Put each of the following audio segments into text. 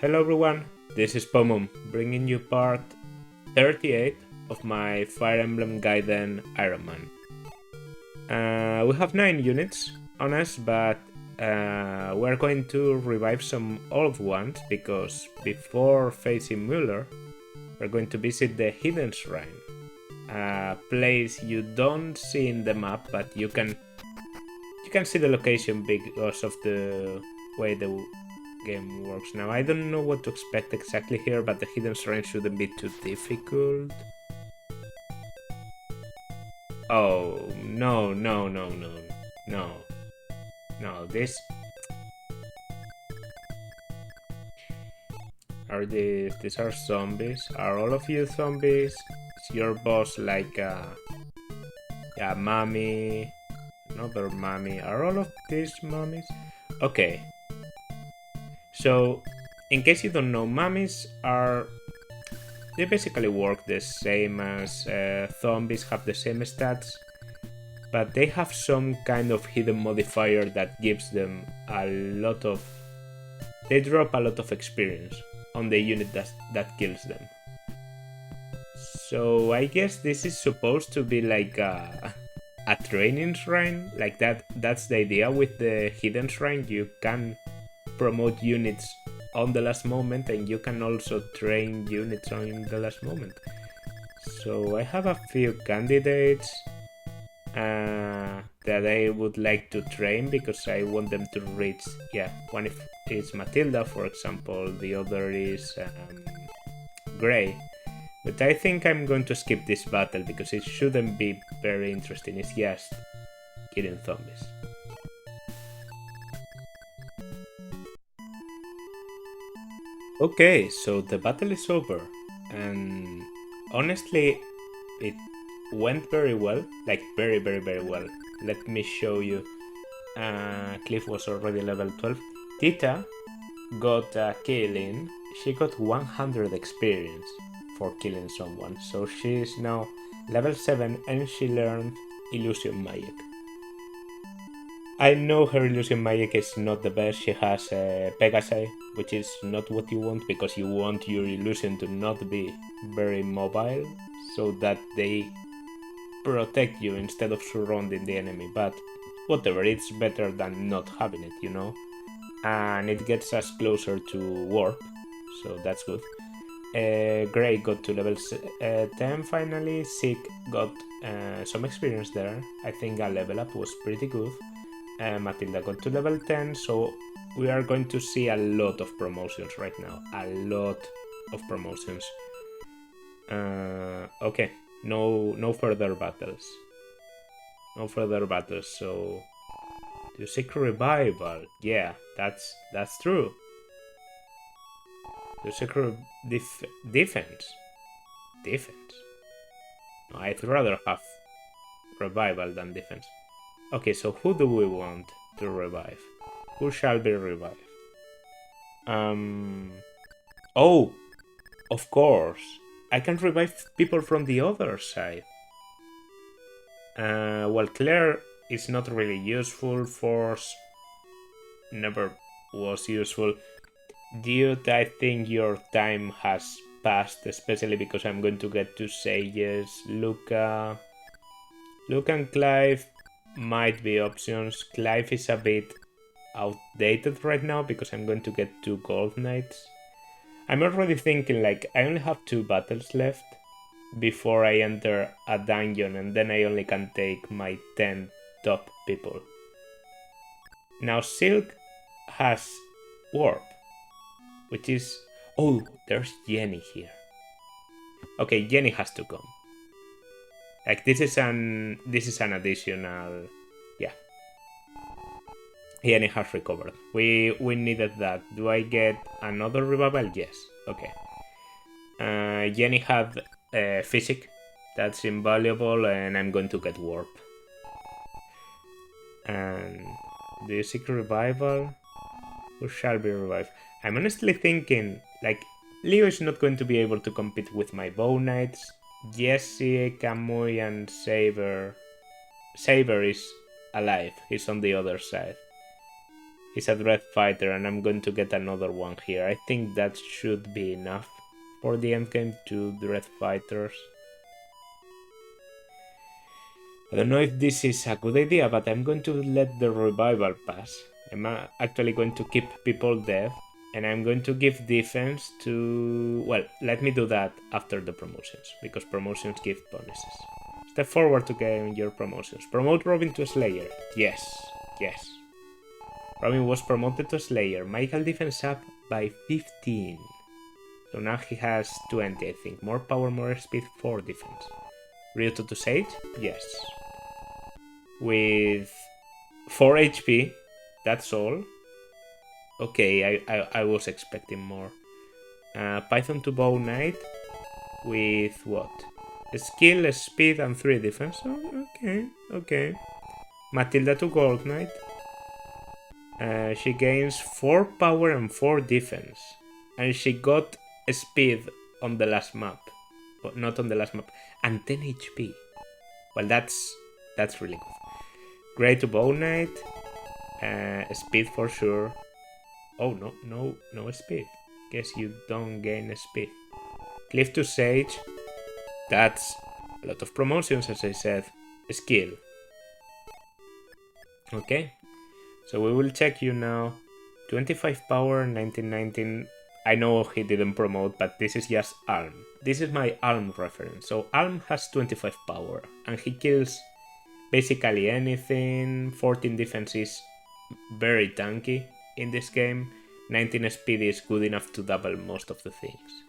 Hello everyone, this is Pomum, bringing you part 38 of my Fire Emblem Gaiden Ironman. We have 9 units on us, but we're going to revive some old ones because before facing Meueuller, we're going to visit the Hidden Shrine, a place you don't see in the map, but you can see the location because of the way the game works. Now, I don't know what to expect exactly here, but the hidden shrine shouldn't be too difficult. Oh, no. No, these are zombies. Are all of you zombies? Is your boss like a mommy? Another mommy? Are all of these mummies? Okay. So, in case you don't know, mummies they basically work the same as zombies, have the same stats, but they have some kind of hidden modifier that gives them they drop a lot of experience on the unit that kills them. So I guess this is supposed to be like a training shrine, like that's the idea with the hidden shrine. You can promote units on the last moment, and you can also train units on the last moment. So I have a few candidates that I would like to train because I want them to reach. One is Matilda, for example. The other is Gray. But I think I'm going to skip this battle because it shouldn't be very interesting. It's just killing zombies. Okay, so the battle is over, and honestly, it went very well, like very, very, very well. Let me show you. Cliff was already level 12. Tita got a kill in. She got 100 experience for killing someone, so she is now level 7 and she learned Illusion Magic. I know her Illusion Magic is not the best. She has Pegasi, which is not what you want because you want your illusion to not be very mobile so that they protect you instead of surrounding the enemy. But whatever, it's better than not having it, you know? And it gets us closer to Warp, so that's good. Gray got to level 10 finally. Sick got some experience there. I think a level up was pretty good. Matilda got to level 10, so we are going to see a lot of promotions right now. A lot of promotions. Okay, no further battles. No further battles, so... You seek revival. Yeah, that's true. You seek defense. Defense? No, I'd rather have revival than defense. Okay, so who do we want to revive? Who shall be revived? Oh, of course. I can revive people from the other side. Well, Claire is not really useful. Force never was useful. Dude, I think your time has passed, especially because I'm going to get to Sages. Luca and Clive might be options. Clive is a bit outdated right now because I'm going to get 2 Gold Knights. I'm already thinking like I only have 2 battles left before I enter a dungeon, and then I only can take my 10 top people. Now Silk has Warp, which is... Oh, there's Jenny here. Okay, Jenny has to come. Like this is an additional... Yeah. Jenny has recovered. We needed that. Do I get another revival? Yes. Okay. Jenny had Physic. That's invaluable, and I'm going to get Warp. And do you seek revival? Who shall be revived? I'm honestly thinking, like, Leo is not going to be able to compete with my Bow Knights. Jesse, Kamui, and Saber. Saber is alive. He's on the other side. is a Dread Fighter, and I'm going to get another one here. I think that should be enough for the endgame, 2 Dread Fighters. I don't know if this is a good idea, but I'm going to let the revival pass. I'm actually going to keep people dead, and I'm going to give defense to... Well, let me do that after the promotions, because promotions give bonuses. Step forward to gain your promotions. Promote Robin to Slayer. Yes, yes. Robin was promoted to Slayer. Magical defense up by 15. So now he has 20, I think. More power, more speed, 4 defense. Ryuto to Sage? Yes. With 4 HP, that's all. Okay, I was expecting more. Python to Bow Knight with what? Skill, speed, and 3 defense. Oh, okay. Matilda to Gold Knight. She gains 4 power and 4 defense. And she got speed on the last map. But not on the last map. And 10 HP. Well, that's really good. Grey to Bow Knight. Speed for sure. Oh, no speed. Guess you don't gain speed. Cliff to Sage. That's a lot of promotions, as I said. Skill. Okay. So we will check you now. 25 power, 1919. I know he didn't promote, but this is just Alm. This is my Alm reference. So Alm has 25 power, and he kills basically anything. 14 defense is very tanky in this game. 19 speed is good enough to double most of the things.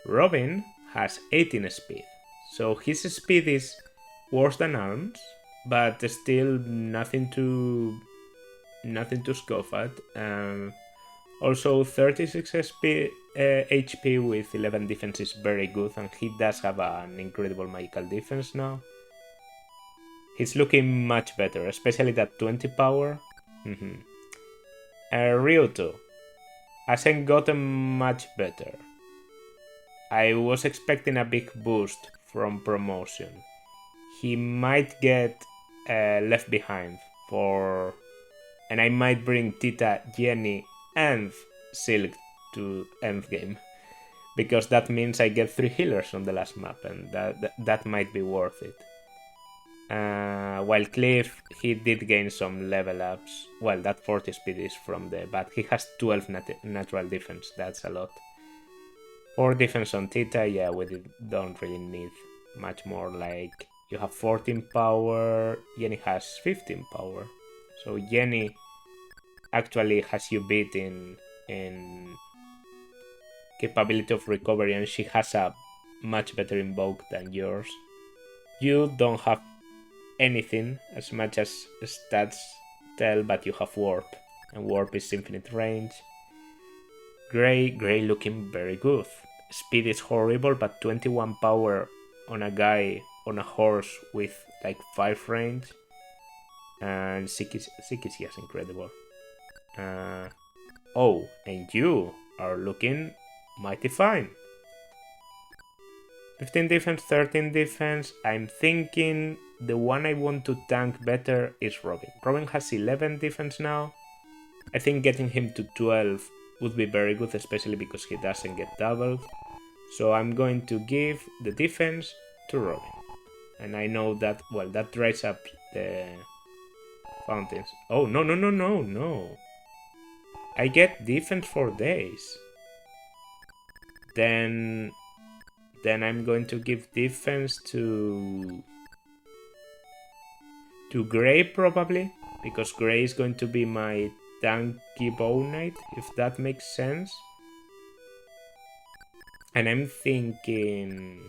Robin has 18 speed, so his speed is worse than Alm's, but still nothing to scoff at. Also 36 HP with 11 defense is very good, and he does have an incredible magical defense now. He's looking much better, especially that 20 power. Ryuto hasn't gotten much better. I was expecting a big boost from promotion. He might get left behind for... And I might bring Tita, Jenny, and Silk to endgame. Because that means I get 3 healers on the last map, and that might be worth it. While Cliff, he did gain some level ups. Well, that 40 speed is from the... But he has 12 natural defense, that's a lot. 4 defense on Tita, yeah, we don't really need much more. Like, you have 14 power, Jenny has 15 power. So Jenny actually has you beat in capability of recovery, and she has a much better invoke than yours. You don't have anything as much as stats tell, but you have warp, and warp is infinite range. Grey looking very good. Speed is horrible, but 21 power on a guy on a horse with like 5 range. And Sick is just incredible. Oh, and you are looking mighty fine. 15 defense, 13 defense. I'm thinking the one I want to tank better is Robin. Robin has 11 defense now. I think getting him to 12 would be very good, especially because he doesn't get doubled. So I'm going to give the defense to Robin. And I know that, well, that dries up the fountains. Oh, no. I get defense for days. Then I'm going to give defense to Grey probably, because Grey is going to be my tanky bow knight, if that makes sense. And I'm thinking...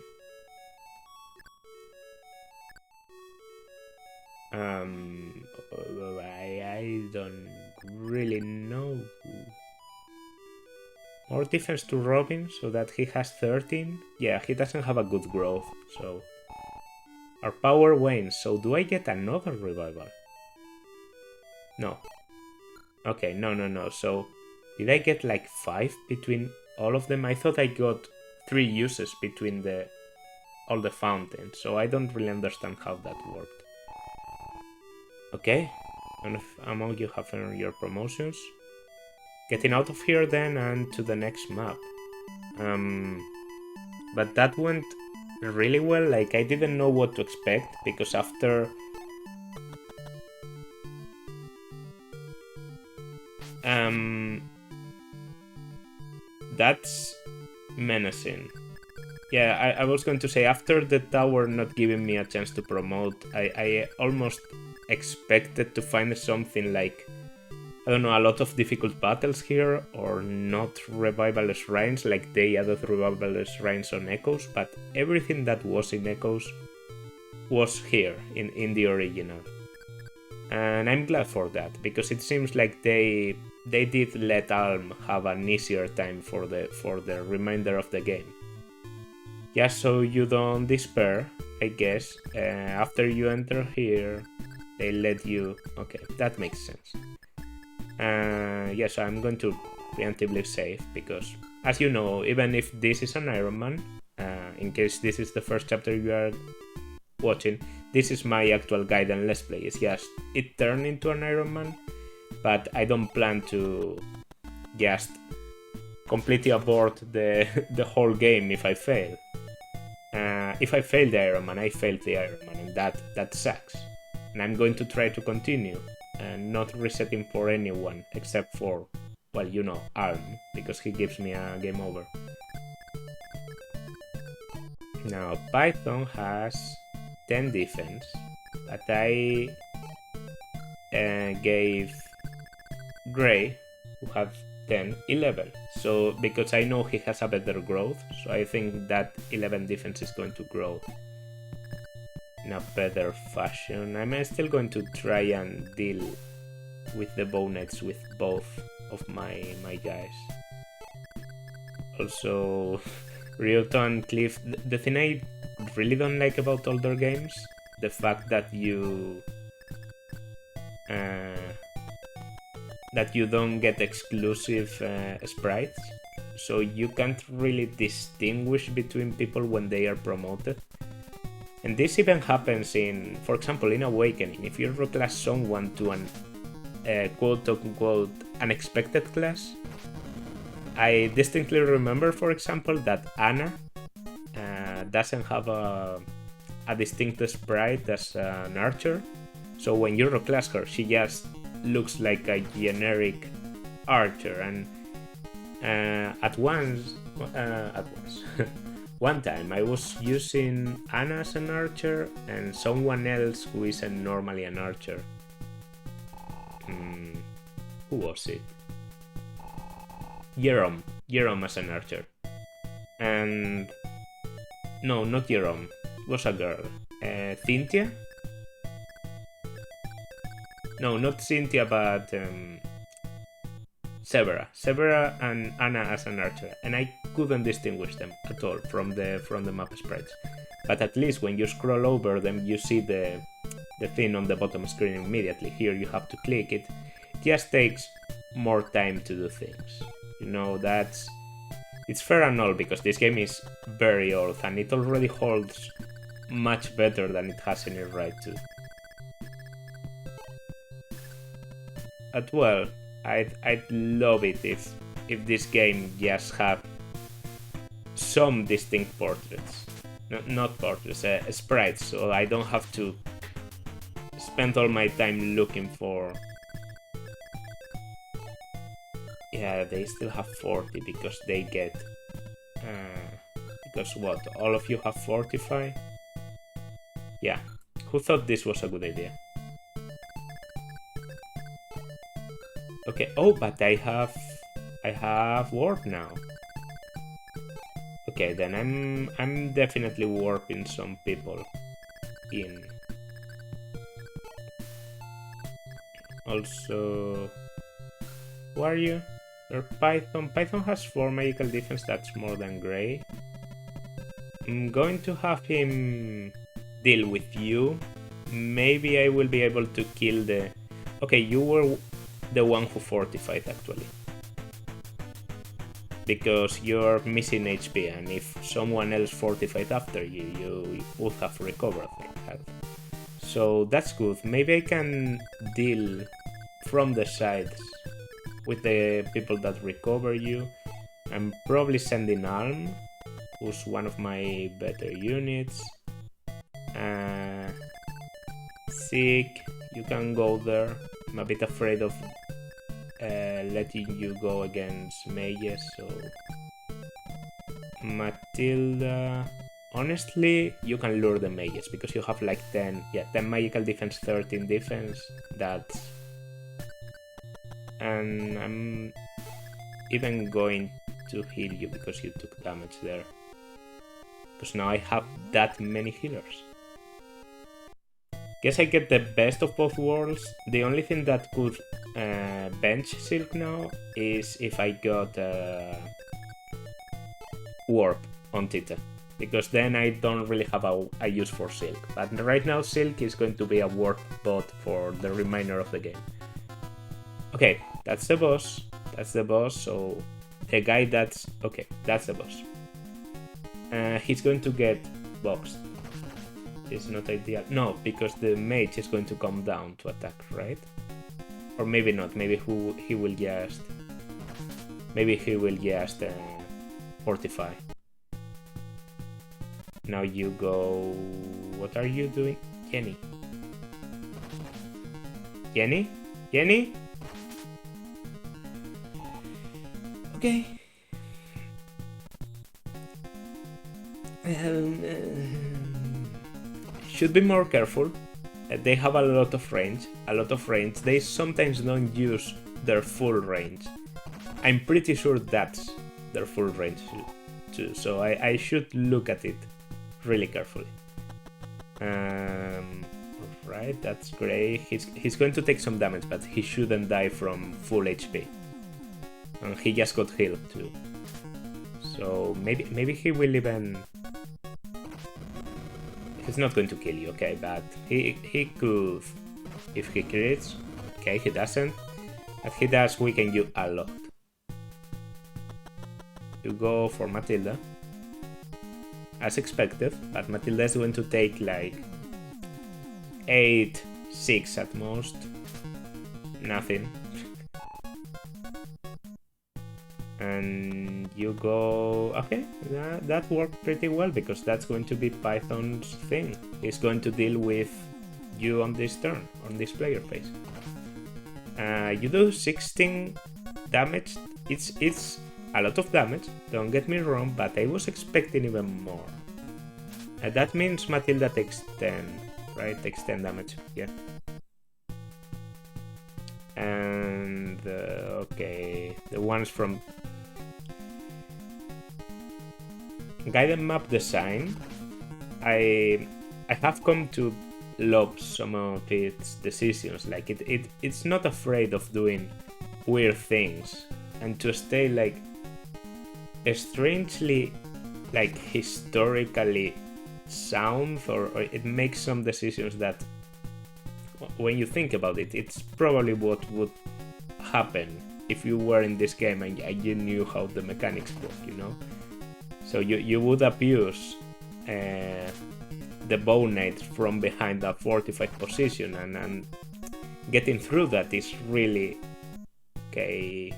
I don't really know. More defense to Robin, so that he has 13. Yeah, he doesn't have a good growth, so... Our power wanes, so do I get another revival? No. Okay, no. So, did I get like 5 between all of them? I thought I got 3 uses between all the fountains, so I don't really understand how that worked. Okay, And if among you have earned your promotions. Getting out of here then and to the next map. But that went really well. Like, I didn't know what to expect because after that's menacing. Yeah, I was going to say, after the tower not giving me a chance to promote, I almost expected to find something like, I don't know, a lot of difficult battles here, or not revival shrines, like they added revival shrines on Echoes, but everything that was in Echoes was here, in the original. And I'm glad for that, because it seems like they did let Alm have an easier time for the remainder of the game. Yeah, so you don't despair, I guess. After you enter here, they let you... Okay, that makes sense. Yeah, so I'm going to preemptively save, because, as you know, even if this is an Ironman, in case this is the first chapter you are watching, this is my actual Gaiden Let's Play. It's just, it turned into an Ironman, but I don't plan to just completely abort the whole game if I fail. If I fail the Ironman, I failed the Ironman, and that sucks. And I'm going to try to continue, and not resetting for anyone except for, well, you know, Arm, because he gives me a game over. Now, Python has 10 defense, but I gave Gray, who have 10, 11. So, because I know he has a better growth, so I think that 11 defense is going to grow in a better fashion. I'm still going to try and deal with the bownettes with both of my guys. Also, Ryota and Cliff, the thing I really don't like about older games, the fact that you don't get exclusive sprites, so you can't really distinguish between people when they are promoted. And this even happens in, for example, in Awakening. If you reclass someone to an quote-unquote unexpected class, I distinctly remember, for example, that Anna doesn't have a distinct sprite as an archer. So when you reclass her, she just looks like a generic archer. And at once, one time I was using Anna as an archer and someone else who isn't normally an archer. Who was it? Jerome as an archer. And no, not Jerome. It was a girl. Cynthia? No, not Cynthia, but Severa and Anna as an archer, and I couldn't distinguish them at all from the map sprites. But at least when you scroll over them, you see the thing on the bottom screen immediately. Here you have to click it. It just takes more time to do things. You know, it's fair and all, because this game is very old and it already holds much better than it has any right to. But well, I'd love it if this game just had some distinct portraits. Not portraits, sprites, so I don't have to spend all my time looking for... Yeah, they still have 40 because they get... because what, all of you have 45? Yeah, who thought this was a good idea? Okay, oh, but I have warp now. Okay, then I'm definitely warping some people in. Also, who are you? You're Python. Python has 4 magical defense, that's more than Gray. I'm going to have him deal with you. Maybe I will be able to kill the... Okay, you were the one who fortified, actually. Because you're missing HP, and if someone else fortified after you, you would have recovered their health. So that's good. Maybe I can deal from the sides with the people that recover you. I'm probably sending Arm, who's one of my better units. Sick, you can go there. I'm a bit afraid of letting you go against mages, so... Matilda... Honestly, you can lure the mages, because you have like 10 magical defense, 13 defense. That's... And I'm even going to heal you because you took damage there. Because now I have that many healers. Guess I get the best of both worlds. The only thing that could bench Silk now is if I got Warp on Tita. Because then I don't really have a use for Silk. But right now Silk is going to be a Warp bot for the remainder of the game. Okay, that's the boss. That's the boss, so the guy that's... Okay, that's the boss. He's going to get boxed. It's not ideal. No, because the mage is going to come down to attack, right? Or maybe not. Maybe he will just... Maybe he will just fortify. Now you go... What are you doing? Jenny. Jenny? Jenny? Okay. Should be more careful. They have a lot of range. They sometimes don't use their full range. I'm pretty sure that's their full range too. So I should look at it really carefully. Right, that's great. He's going to take some damage, but he shouldn't die from full HP. And he just got healed too. So maybe he will even... He's not going to kill you, okay, but he could if he crits. Okay, he doesn't. But he does weaken you a lot. You go for Matilda. As expected, but Matilda is going to take like 8, 6 at most. Nothing. And you go... Okay, that worked pretty well, because that's going to be Python's thing. He's going to deal with you on this turn, on this player phase. You do 16 damage. It's a lot of damage, don't get me wrong, but I was expecting even more. That means Matilda takes 10, right? Takes 10 damage, yeah. And... okay, the ones from... Gaiden map design, I have come to love some of its decisions. Like it's not afraid of doing weird things, and to stay like strangely like historically sound, or it makes some decisions that when you think about it, it's probably what would happen if you were in this game and you knew how the mechanics work, you know? So you would abuse the bow knight from behind a fortified position, and getting through that is really... Okay...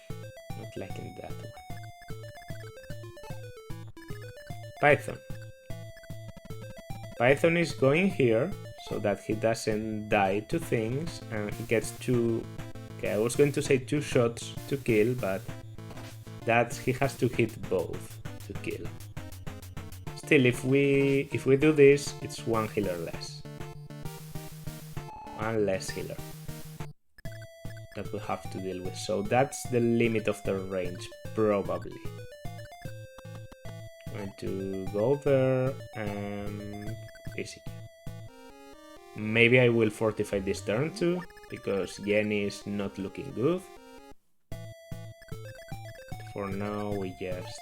Not liking that one. Python. Python is going here, so that he doesn't die to things, and he gets 2... Okay, I was going to say 2 shots to kill, but he has to hit both to kill. Still, if we do this, it's 1 healer less. 1 less healer that we have to deal with. So that's the limit of the range, probably. I'm going to go there and visit you. Maybe I will fortify this turn too, because Jenny is not looking good. For now, we just...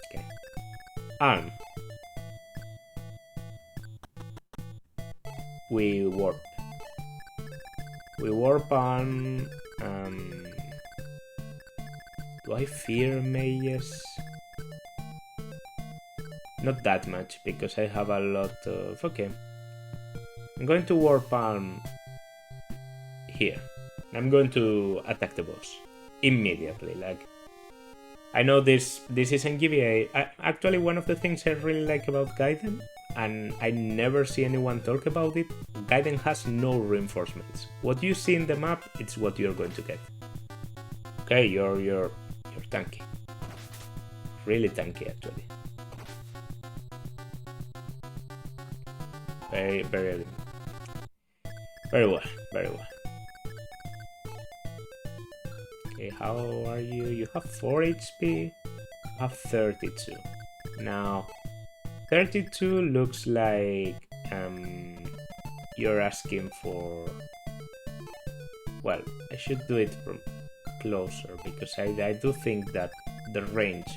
Okay. Arm. We warp. We warp Arm. Do I fear mages? Not that much, because I have a lot of... Okay. I'm going to War Palm here. I'm going to attack the boss immediately. Like, I know this isn't GBA. Actually, one of the things I really like about Gaiden, and I never see anyone talk about it, Gaiden has no reinforcements. What you see in the map, it's what you're going to get. Okay, you're tanky. Really tanky, actually. Very well. Okay, how are you? You have 4 HP. I have 32. Now, 32 looks like you're asking for... Well, I should do it from closer, because I do think that the range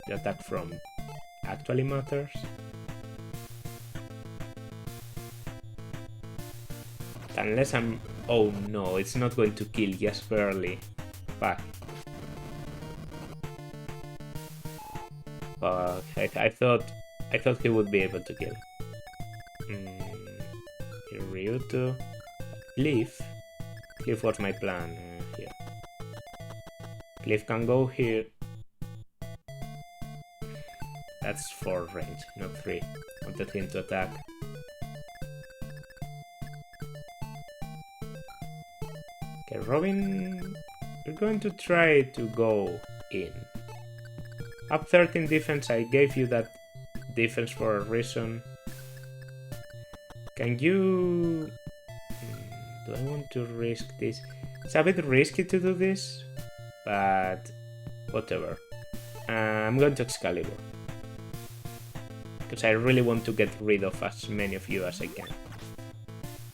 you attack from actually matters. Unless I'm... Oh no, it's not going to kill, just barely. Fuck. Fuck, I thought he would be able to kill. Ryuto. Cliff was my plan here. Cliff can go here. That's 4 range, not 3. Wanted him to attack. Okay, Robin, you're going to try to go in. Up 13 defense, I gave you that defense for a reason. Can you... Do I want to risk this? It's a bit risky to do this, but whatever. I'm going to Excalibur, because I really want to get rid of as many of you as I can.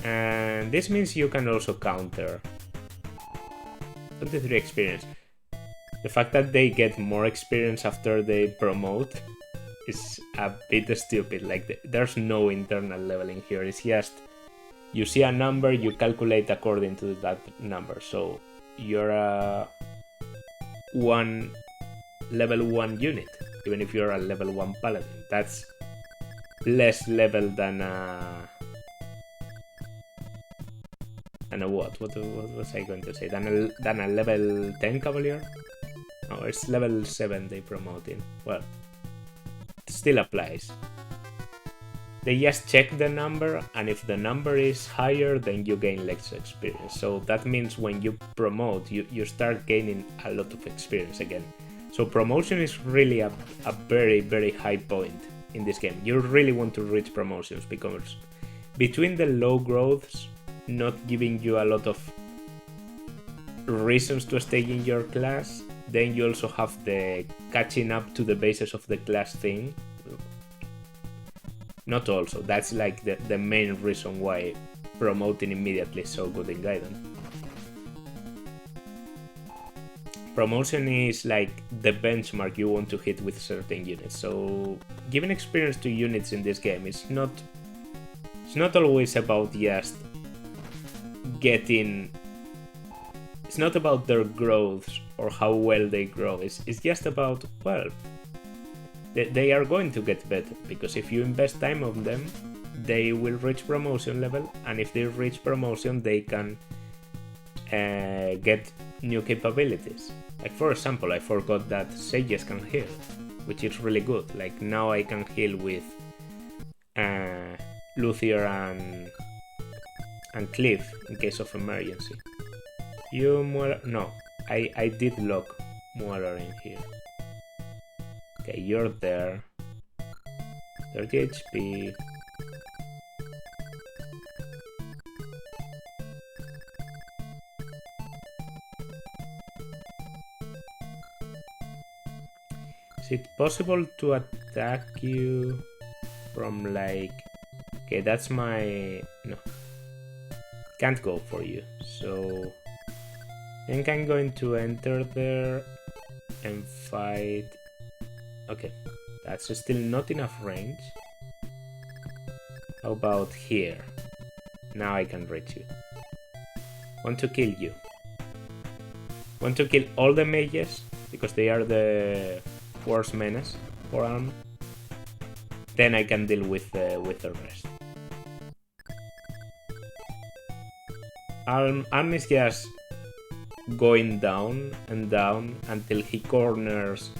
And this means you can also counter 23 experience. The fact that they get more experience after they promote is a bit stupid. Like, there's no internal leveling here. It's just you see a number, you calculate according to that number. So you're a level 1 unit, even if you're a level 1 paladin. That's less level than a what? What was I going to say? Than a level 10 cavalier? No, it's level 7 they promote in. Well, it still applies. They just check the number, and if the number is higher, then you gain less experience. So that means when you promote, you start gaining a lot of experience again. So promotion is really a very high point in this game. You really want to reach promotions, because between the low growths not giving you a lot of reasons to stay in your class, then you also have the catching up to the bases of the class thing. Not also, that's like the main reason why promoting immediately is so good in Gaiden. Promotion is like the benchmark you want to hit with certain units. So giving experience to units in this game is not always about just getting... It's not about their growth or how well they grow. It's just about, well, they are going to get better, because if you invest time on them, they will reach promotion level, and if they reach promotion, they can get new capabilities. Like, for example, I forgot that sages can heal, which is really good. Like, now I can heal with Luthier and Cliff in case of emergency. You Meueuller... No, I did lock Meueuller in here. Okay, you're there. 30 HP. Is it possible to attack you from like... Okay, that's my... No. Can't go for you, so... I think I'm going to enter there and fight... Okay, that's still not enough range. How about here? Now I can reach you. Want to kill you. Want to kill all the mages, because they are the worst menace for arm. then I can deal with the rest. Arm is just going down and down until he corners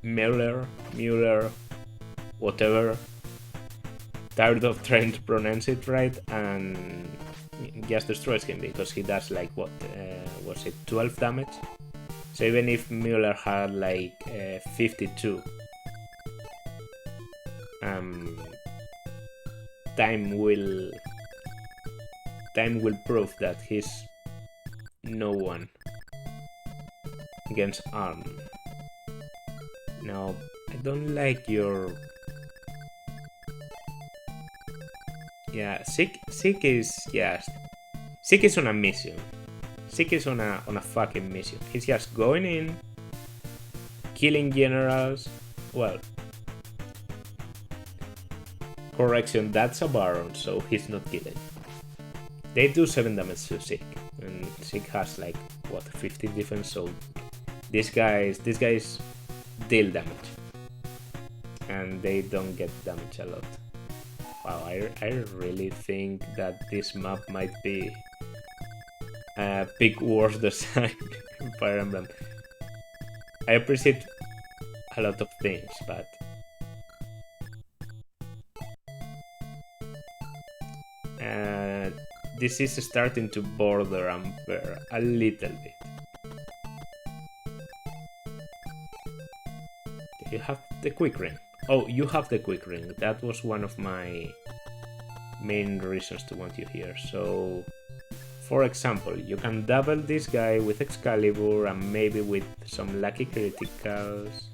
Meueuller, whatever. Tired of trying to pronounce it right, and just destroys him because he does like what was it, 12 damage? So even if Meueuller had like 52, time will prove that he's no one against Arm. Now, I don't like your... Yeah, Sick is just... Sick is on a mission. Sick is on a fucking mission. He's just going in, killing generals. Well, correction, that's a Baron, so he's not killing. They do 7 damage to Sick, and Sick has like, what, 15 defense, so these guys deal damage. And they don't get damage a lot. Wow, I really think that this map might be a big worse design in Fire Emblem. I appreciate a lot of things, but this is starting to border unfair a little bit. You have the quick ring. Oh, you have the quick ring. That was one of my main reasons to want you here. So, for example, you can double this guy with Excalibur and maybe with some lucky criticals.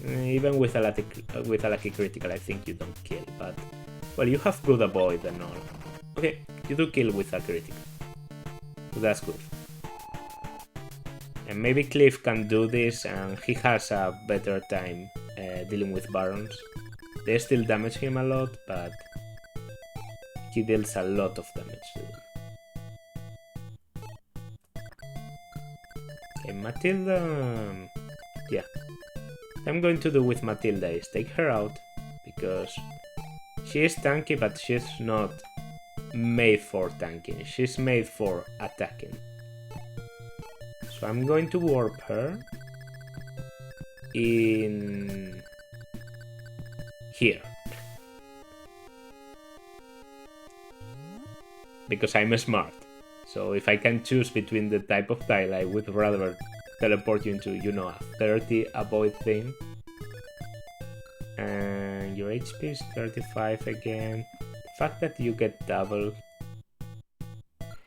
Even with a lucky critical, I think you don't kill. But well, you have good avoid and all. Okay, you do kill with a critical. So that's good. And maybe Cliff can do this, and he has a better time dealing with Barons. They still damage him a lot, but he deals a lot of damage to them. Okay, Matilda... Yeah. What I'm going to do with Matilda is take her out, because she is tanky, but she's not made for tanking. She's made for attacking. So I'm going to warp her in here. Because I'm smart. So if I can choose between the type of tile, I would rather teleport you into, you know, a 30 avoid thing. And your HP is 35 again. The fact that you get double...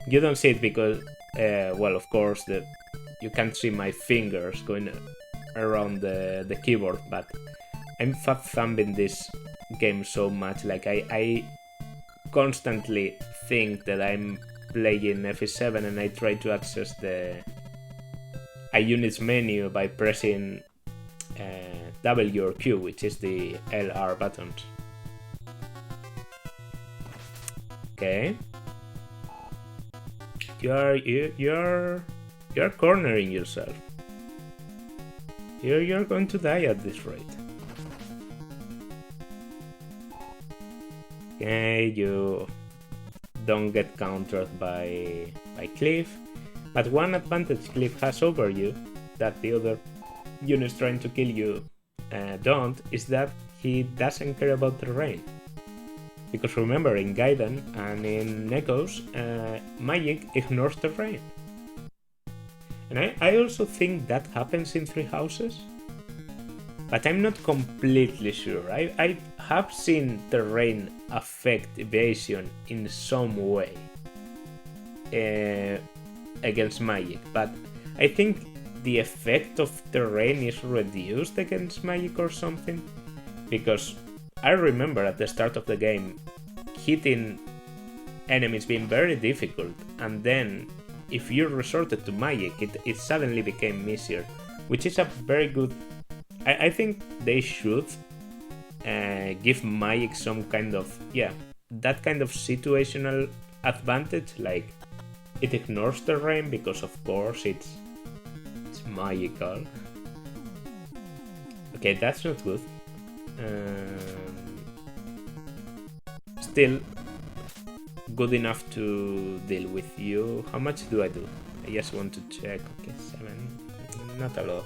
You don't see it because, well, of course, you can't see my fingers going around the keyboard, but I'm thumbing this game so much, like I constantly think that I'm playing F7 and I try to access the units menu by pressing W or Q, which is the LR buttons. Okay. You're cornering yourself. You're going to die at this rate. Okay, you don't get countered by Cliff, but one advantage Cliff has over you that the other units trying to kill you don't, is that he doesn't care about terrain. Because remember, in Gaiden and in Echoes, magic ignores terrain. And I also think that happens in Three Houses, but I'm not completely sure. I have seen terrain affect evasion in some way against magic, but I think the effect of terrain is reduced against magic or something, because I remember at the start of the game hitting enemies being very difficult, and then if you resorted to magic, it suddenly became easier, which is a very good... I think they should give magic some kind of, yeah, that kind of situational advantage, like it ignores terrain because of course it's magical. Okay, that's not good. Still good enough to deal with you. How much do I do? I just want to check. Okay, 7. Not a lot.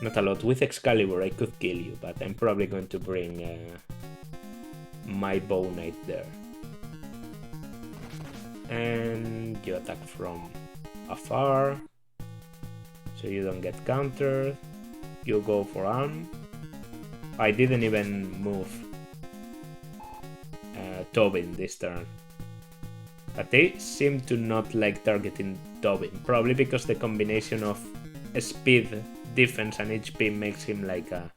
Not a lot. With Excalibur I could kill you, but I'm probably going to bring my bow knight there. And you attack from afar, so you don't get countered. You go for arm. I didn't even move Tobin this turn. But they seem to not like targeting Tobin, probably because the combination of speed, defense and HP makes him like a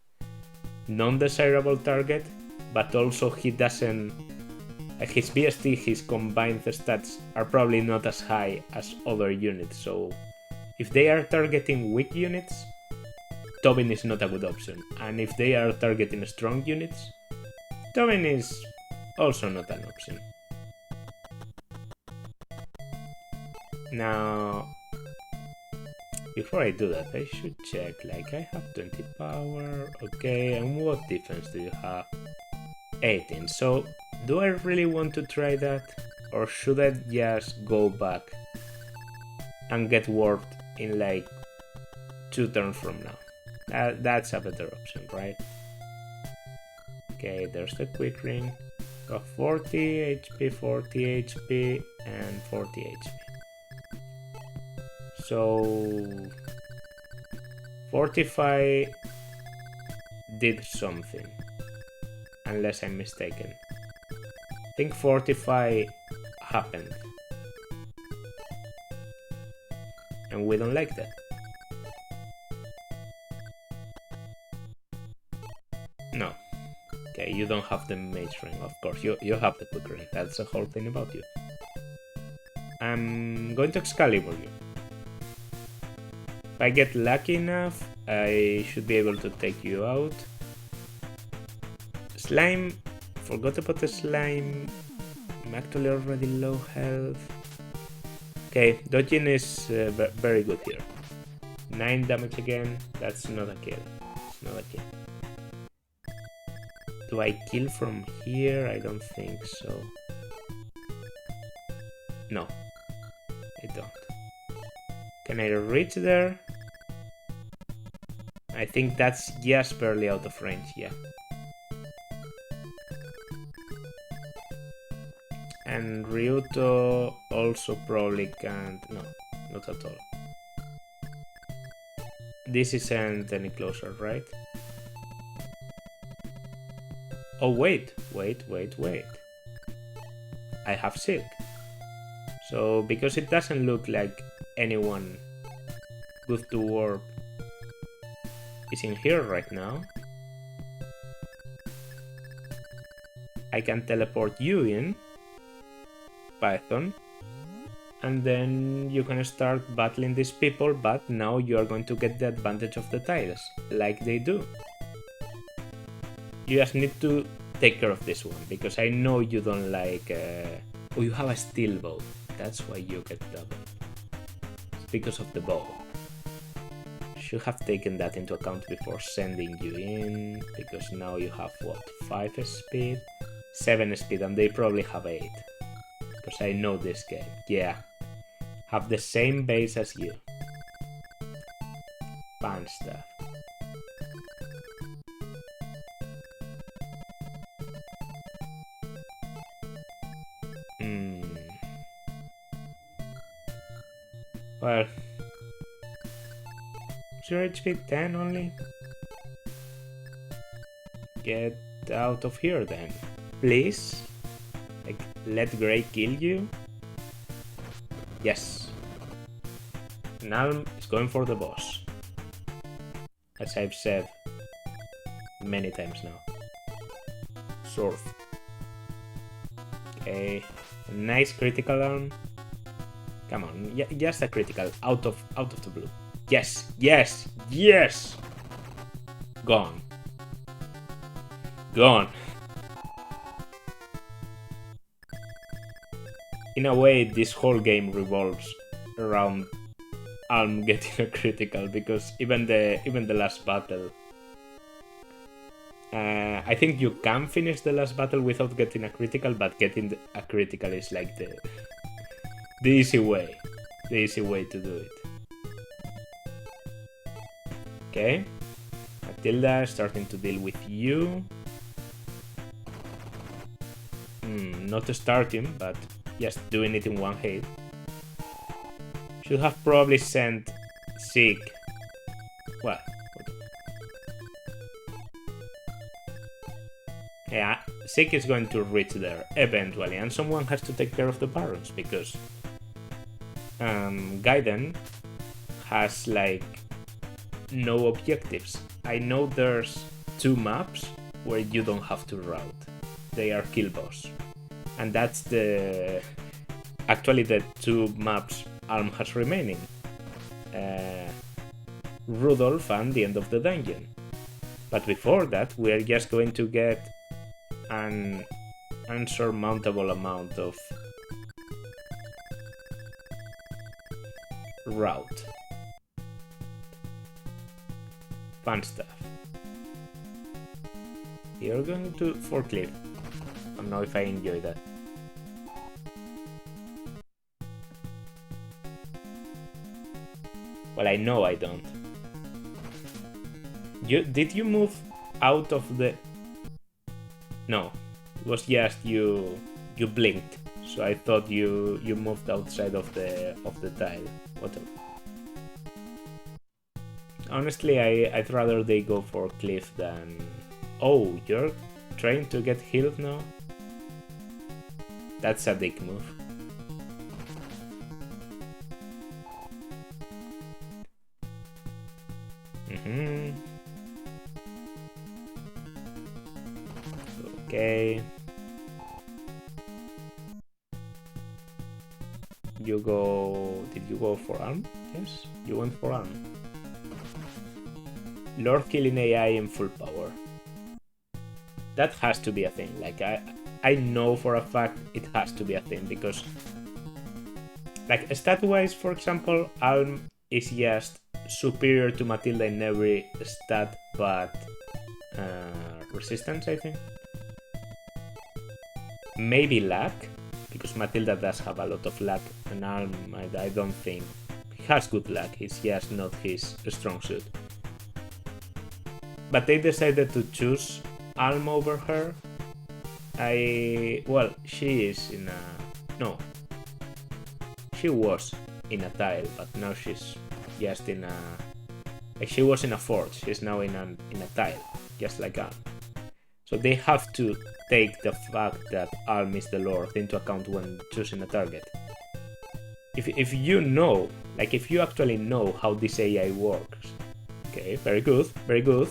non-desirable target, but also he doesn't... his BST, his combined stats are probably not as high as other units, so if they are targeting weak units, Tobin is not a good option, and if they are targeting strong units, Tobin is also not an option. Now, before I do that, I should check, like, I have 20 power, okay, and what defense do you have? 18, so do I really want to try that, or should I just go back and get warped in like 2 turns from now? That's a better option, right? Okay, there's the quick ring. Got 40 HP, 40 HP, and 40 HP. So 45 did something, unless I'm mistaken. I think 45 happened, and we don't like that. No. Okay, you don't have the mage ring, of course. You have the quick ring. That's the whole thing about you. I'm going to Excalibur you. If I get lucky enough, I should be able to take you out. Slime. Forgot about the slime. I'm actually already low health. Okay, dodging is very good here. 9 damage again. That's not a kill. It's not a kill. Do I kill from here? I don't think so. No, I don't. Can I reach there? I think that's just barely out of range, yeah. And Ryuto also probably can't... No, not at all. This isn't any closer, right? Oh, wait. I have Silk. So, because it doesn't look like anyone good to warp is in here right now, I can teleport you in, Python, and then you can start battling these people, but now you are going to get the advantage of the tiles, like they do. You just need to take care of this one, because I know you don't like... Oh, you have a steel bow. That's why you get double. It's because of the bow. Should have taken that into account before sending you in, because now you have, what, 5 speed? 7 speed, and they probably have 8. Because I know this game. Yeah. Have the same base as you. Fun stuff. Well, 0 HP 10 only? Get out of here then. Please? Like, let Grey kill you? Yes. Nalm is going for the boss. As I've said many times now. Surf. Okay. Nice critical arm. Come on, just a critical out of the blue. Yes. Gone. In a way, this whole game revolves around Alm getting a critical, because even the last battle, I think you can finish the last battle without getting a critical, but getting a critical is like the easy way. The easy way to do it. Okay. Matilda starting to deal with you. Not starting, but just doing it in one hit. Should have probably sent Sig. Well. Yeah, Sig is going to reach there eventually, and someone has to take care of the barons because Gaiden has like no objectives. I know there's 2 maps where you don't have to route. They are kill boss. And that's actually the 2 maps Alm has remaining. Rudolf and the end of the dungeon. But before that, we are just going to get an unsurmountable amount of route. Fun stuff. You're going to forklift. I don't know if I enjoy that. Well, I know I don't. Did you move out of the... No, it was just you blinked. So I thought you moved outside of the tile. Whatever. Honestly, I'd rather they go for cliff than... Oh, you're trying to get healed now? That's a dick move. Okay. You go... Did you go for arm? Yes, you went for arm. Lord killing AI in full power. That has to be a thing. Like, I know for a fact it has to be a thing because... Like, stat-wise, for example, Alm is just superior to Matilda in every stat but resistance, I think. Maybe luck, because Matilda does have a lot of luck, and Alm, I don't think he has good luck, it's just not his strong suit. But they decided to choose Alm over her. Well, she is in a... No. She was in a tile, but now she's just in a... Like, she was in a fort, she's now in a tile, just like Alm. So they have to take the fact that Alm is the Lord into account when choosing a target. If you know, like if you actually know how this AI works, okay, very good, very good.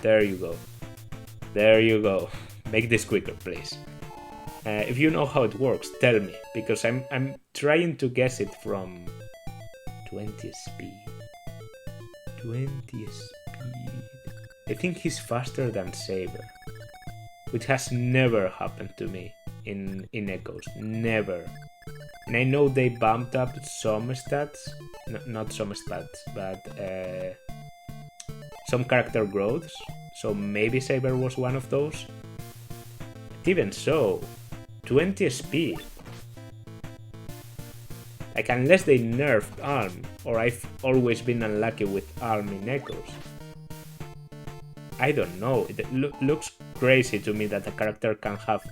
There you go. There you go. Make this quicker, please. If you know how it works, tell me, because I'm trying to guess it from 20 speed. 20 speed. I think he's faster than Saber, which has never happened to me in Echoes. Never. And I know they bumped up some stats, not some stats, but some character growths, so maybe Saber was one of those. But even so, 20 speed. Like, unless they nerfed Alm, or I've always been unlucky with Alm in Echoes. I don't know, it looks crazy to me that a character can have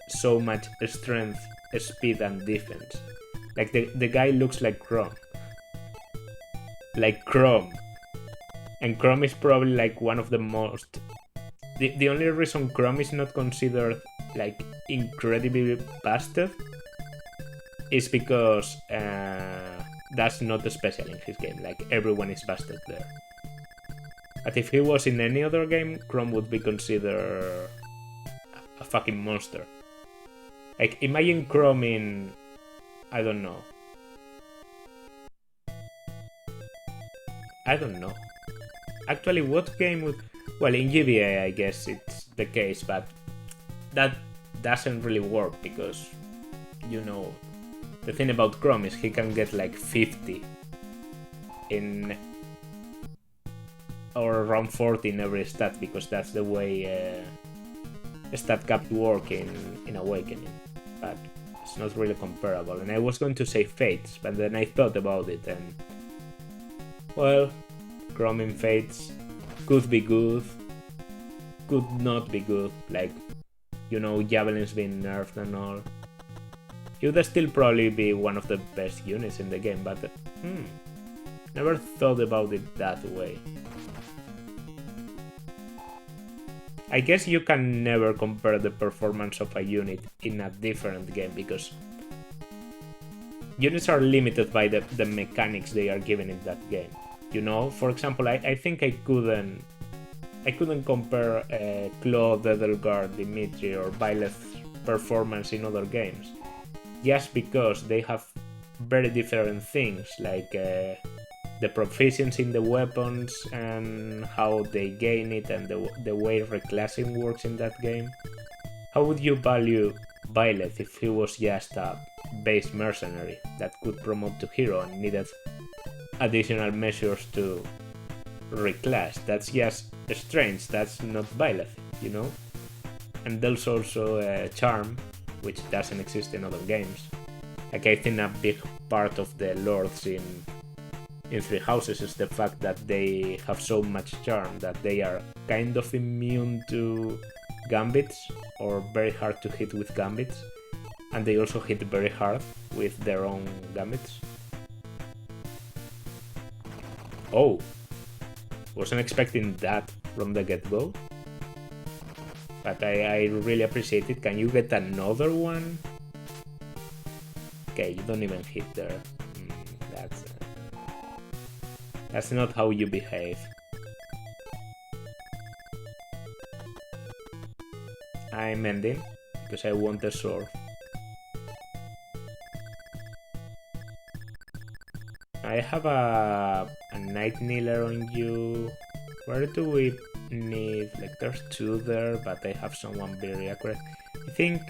so much strength, speed and defense. Like, the guy looks like Chrome. Like Chrome. And Chrome is probably like one of the most... The only reason Chrome is not considered like incredibly busted is because that's not special in his game. Like, everyone is busted there. But if he was in any other game, Chrome would be considered a fucking monster. Like, imagine Chrome in... I don't know. Actually, what game would... Well, in GBA I guess it's the case, but that doesn't really work because, you know, the thing about Chrome is he can get like 50 in or around 40 in every stat, because that's the way stat caps work in Awakening. But it's not really comparable. And I was going to say Fates, but then I thought about it, and well, Chroming Fates could be good, could not be good. Like, you know, Javelin's been nerfed and all. He would still probably be one of the best units in the game, but never thought about it that way. I guess you can never compare the performance of a unit in a different game, because units are limited by the mechanics they are given in that game. You know, for example, I think I couldn't compare Claude, Edelgard, Dimitri, or Byleth's performance in other games, just because they have very different things, like the proficiency in the weapons and how they gain it, and the way reclassing works in that game. How would you value Byleth if he was just a base mercenary that could promote to hero and needed additional measures to reclass? That's just strange, that's not Byleth, you know? And there's also Charm, which doesn't exist in other games. Like, I think a big part of the lords in Three Houses is the fact that they have so much charm that they are kind of immune to gambits, or very hard to hit with gambits, and they also hit very hard with their own gambits. Oh, wasn't expecting that from the get-go, but I really appreciate it. Can you get another one? Okay, you don't even hit there. That's not how you behave. I'm ending because I want the sword. I have a Night Kneeler on you. Where do we need? Like, there's two there, but I have someone very accurate. I think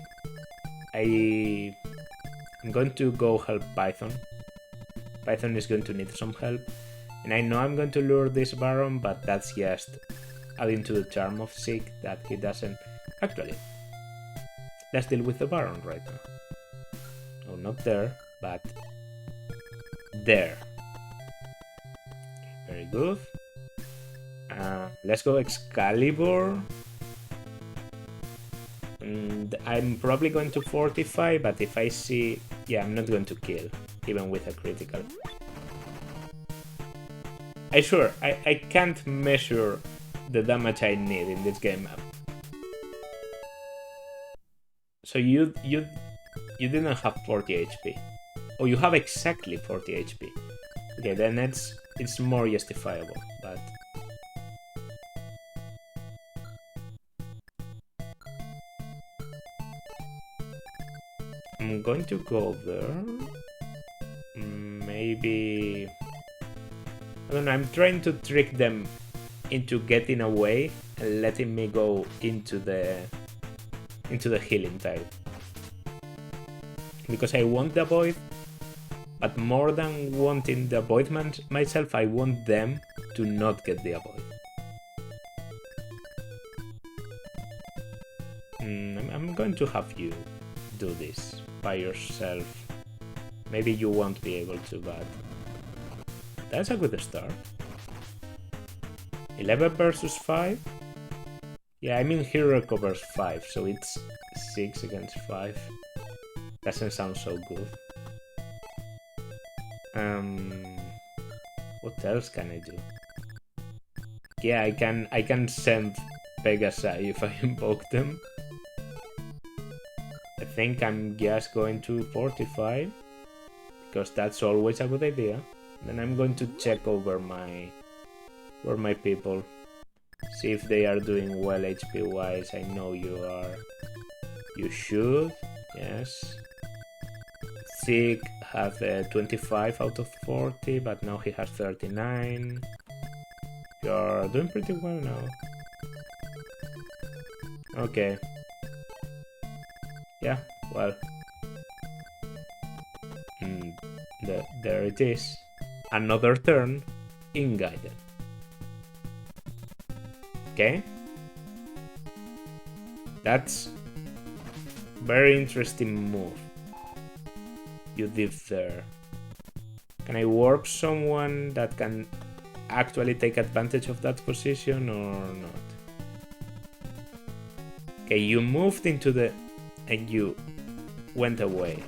I'm going to go help Python. Python is going to need some help. And I know I'm going to lure this Baron, but that's just adding to the charm of Zeke that he doesn't... Actually, let's deal with the Baron right now. Oh, not there, but there. Very good. Let's go Excalibur. And I'm probably going to fortify, but if I see... Yeah, I'm not going to kill, even with a critical. I can't measure the damage I need in this game map. So you didn't have 40 HP. Oh, you have exactly 40 HP. Okay, then it's more justifiable, but... I'm going to go there. Maybe... I don't know, I'm trying to trick them into getting away and letting me go into the healing tile. Because I want the Void, but more than wanting the Void myself, I want them to not get the Void. I'm going to have you do this by yourself. Maybe you won't be able to, but that's a good start. 11 versus 5? Yeah, I mean he recovers 5, so it's 6 against 5. Doesn't sound so good. What else can I do? Yeah, I can send Pegasai if I invoke them. I think I'm just going to fortify, because that's always a good idea. Then I'm going to check over my people, see if they are doing well HP wise. I know you are. You should, yes. Zeke has 25 out of 40, but now he has 39. You're doing pretty well now. Okay. Yeah, well. There it is. Another turn in Gaiden. Okay. That's very interesting move you did there. Can I warp someone that can actually take advantage of that position or not? Okay, you moved into the... and you went away.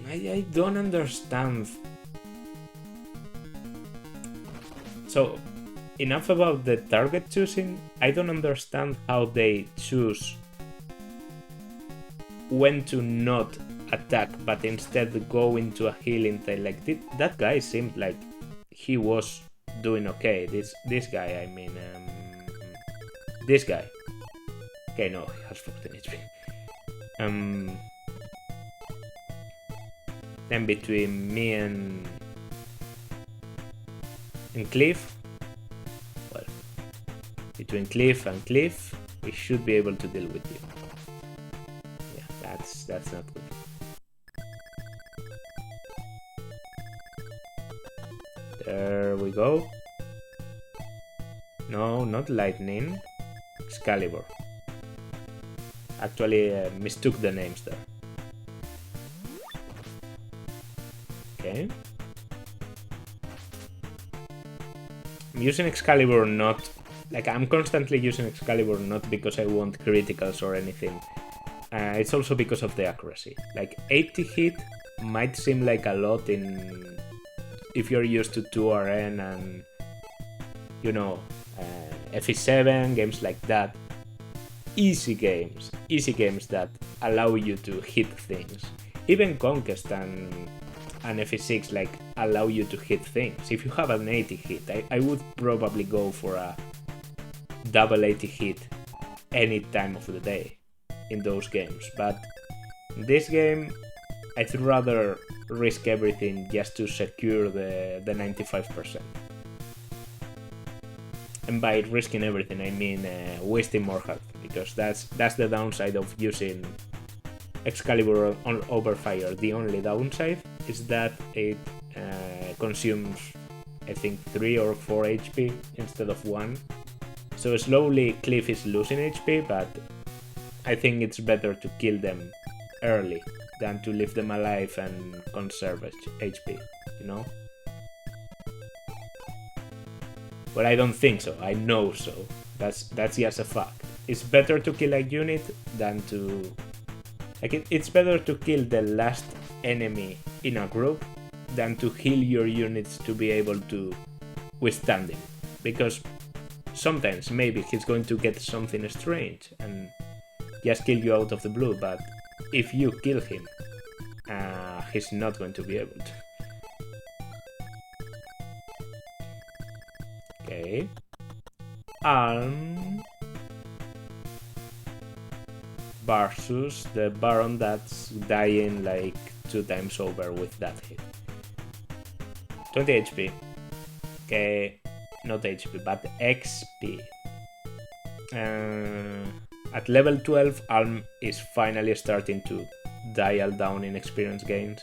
I don't understand. So, enough about the target choosing. I don't understand how they choose when to not attack, but instead go into a healing tail. Like, that guy seemed like he was doing okay. This guy, I mean, this guy. Okay, no, he has 14 HP. Then between me and Cliff, well, between Cliff and Cliff, we should be able to deal with you. Yeah, that's not good. There we go. No, not lightning. Excalibur. Actually, mistook the names there. Okay. I'm using Excalibur not... like, I'm constantly using Excalibur not because I want criticals or anything. It's also because of the accuracy. Like, 80 hit might seem like a lot in... if you're used to 2RN and... you know, FE7, games like that. Easy games that allow you to hit things. Even Conquest and FE6 like allow you to hit things. If you have an 80 hit, I would probably go for a double 80 hit any time of the day in those games. But in this game, I'd rather risk everything just to secure the 95%. And by risking everything, I mean wasting more health, because that's the downside of using Excalibur on Overfire. The only downside is that it consumes, I think, 3 or 4 HP instead of 1. So slowly Cliff is losing HP, but I think it's better to kill them early than to leave them alive and conserve HP, you know? But I don't think so, I know so. That's just a fact. It's better to kill a unit than to... like, it's better to kill the last enemy in a group than to heal your units to be able to withstand him. Because sometimes maybe he's going to get something strange and just kill you out of the blue, but if you kill him, he's not going to be able to. Okay. Versus the Baron that's dying like 2 times over with that hit. 20 HP. Okay, not HP, but XP. At level 12, Alm is finally starting to dial down in experience gains.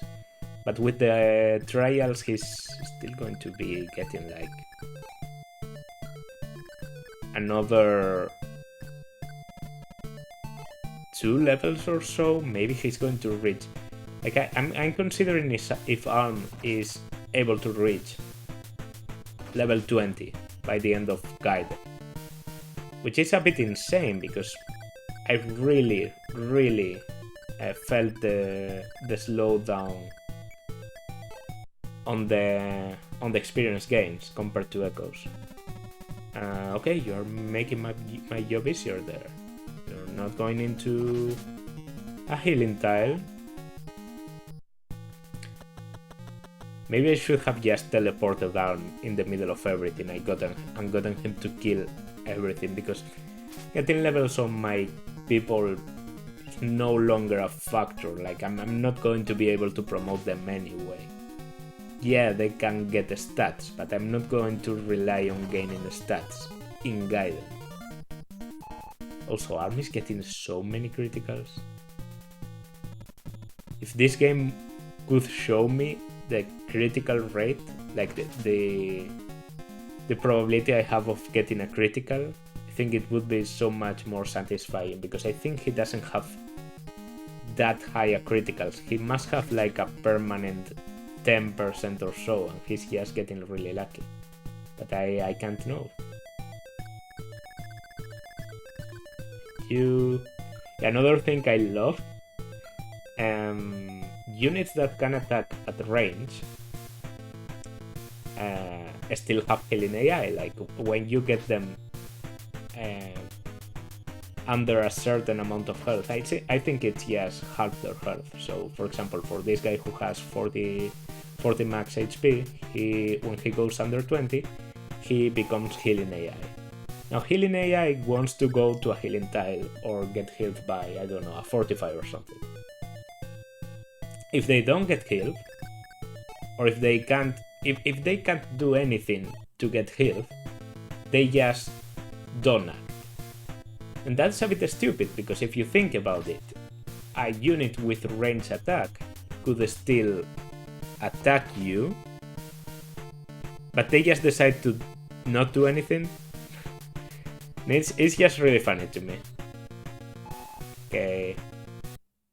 But with the trials, he's still going to be getting like another 2 levels or so. Maybe he's going to reach... like, I'm considering if Alm is able to reach level 20 by the end of Gaiden. Which is a bit insane, because I really felt the slowdown on the experience gains compared to Echoes. Okay, you're making my job easier there. You're not going into a healing tile. Maybe I should have just teleported Arm in the middle of everything and gotten him to kill everything, because getting levels on my people is no longer a factor. Like, I'm not going to be able to promote them anyway. Yeah, they can get the stats, but I'm not going to rely on gaining the stats in Gaiden. Also, Arm is getting so many criticals. If this game could show me the critical rate, like the probability I have of getting a critical, I think it would be so much more satisfying, because I think he doesn't have that high a criticals. He must have like a permanent 10% or so, and he's just getting really lucky. But I can't know. Another thing I love, units that can attack at range still have healing AI. Like when you get them under a certain amount of health, I think it's just half their health. So for example, for this guy who has 40 max HP, when he goes under 20, he becomes healing AI. Now healing AI wants to go to a healing tile or get healed by, I don't know, a fortify or something. If they don't get healed, or if they can't do anything to get healed, they just don't act. And that's a bit stupid, because if you think about it, a unit with range attack could still attack you, but they just decide to not do anything. It's just really funny to me. Okay,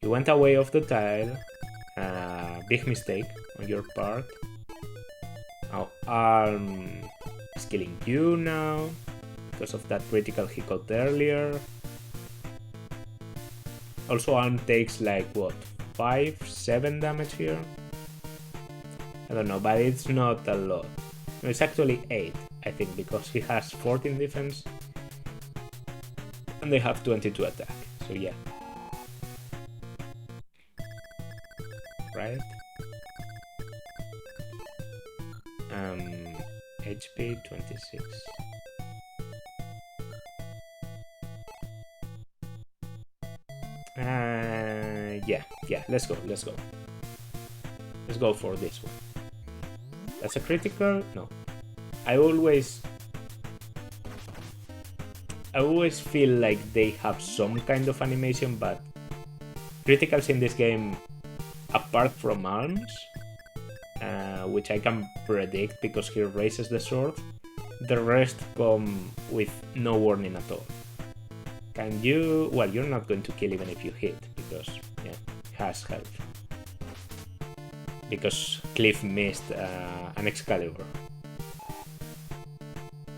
you went away off the tile. Big mistake on your part. Now is killing you now because of that critical he got earlier. Also, Arm takes like what, 5-7 damage here? I don't know, but it's not a lot. No, it's actually 8, I think, because he has 14 defense and they have 22 attack. So yeah. Right? HP 26. Yeah, let's go. Let's go for this one. That's a critical? No. I always feel like they have some kind of animation, but criticals in this game, apart from arms, which I can predict because he raises the sword, the rest come with no warning at all. Can you... Well, you're not going to kill even if you hit, because, yeah, he has health. Because Cliff missed an Excalibur.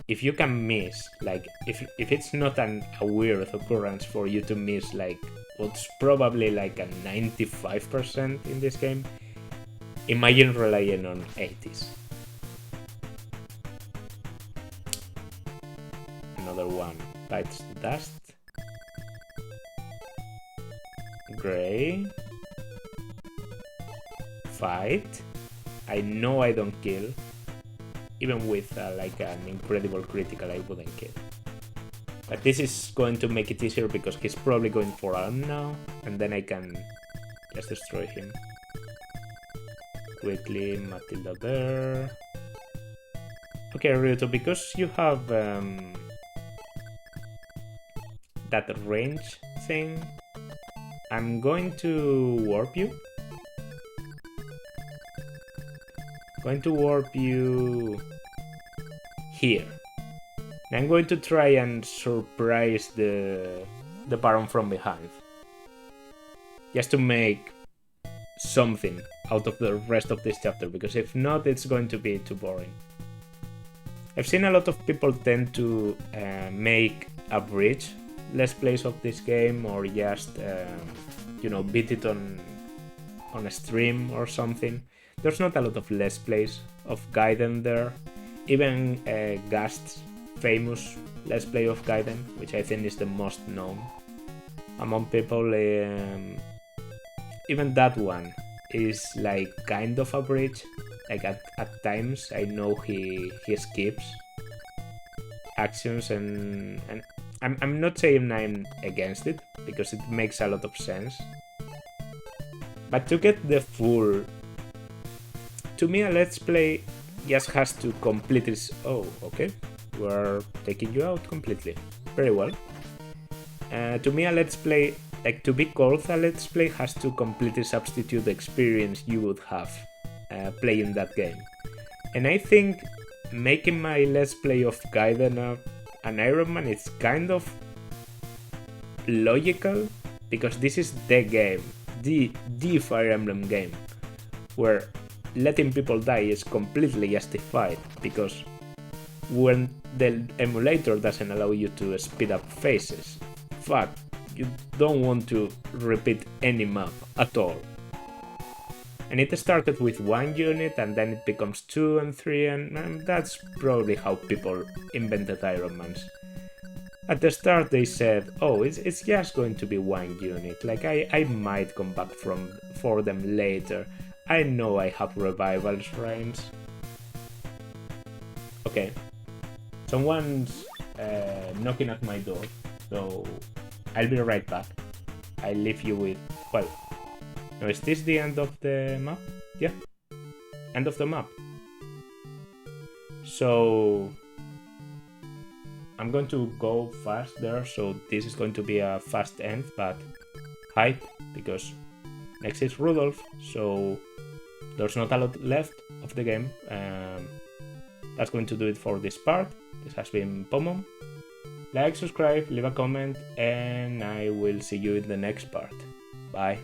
If you can miss, like, if it's not a weird occurrence for you to miss, like, what's probably like a 95% in this game, imagine relying on 80s. Another one bites the dust. Gray. Fight. I know I don't kill. Even with like an incredible critical, I wouldn't kill. But this is going to make it easier because he's probably going for arm now, and then I can just destroy him. Quickly, Matilda there. Okay, Ryuto, because you have that range thing, I'm going to warp you. Going to warp you here. And I'm going to try and surprise the Baron from behind. Just to make something out of the rest of this chapter, because if not, it's going to be too boring. I've seen a lot of people tend to make a bridge let's plays of this game, or just you know, beat it on a stream or something. There's not a lot of let's plays of Gaiden there. Even Gast's famous let's play of Gaiden, which I think is the most known among people, even that one is like kind of a bridge. Like at times I know he skips actions, and I'm not saying I'm against it, because it makes a lot of sense. But to get the full... To me, a let's play just has to complete its... Oh, okay. We're taking you out completely. Very well. To me, a let's play... Like, to be called a let's play has to completely substitute the experience you would have playing that game. And I think making my Let's Play of Gaiden an Ironman is kind of logical, because this is the game, the Fire Emblem game, where letting people die is completely justified, because when the emulator doesn't allow you to speed up phases, fuck, you don't want to repeat any map at all. And it started with 1 unit, and then it becomes 2 and 3, and that's probably how people invented Ironmans. At the start they said, oh, it's just going to be 1 unit, like I might come back for them later, I know I have revival shrines. Okay, someone's knocking at my door, so I'll be right back. I'll leave you with, well, now is this the end of the map? Yeah, end of the map. So I'm going to go fast there, so this is going to be a fast end, but hype, because next is Rudolf, so there's not a lot left of the game. That's going to do it for this part. This has been Pomom. Like, subscribe, leave a comment, and I will see you in the next part. Bye.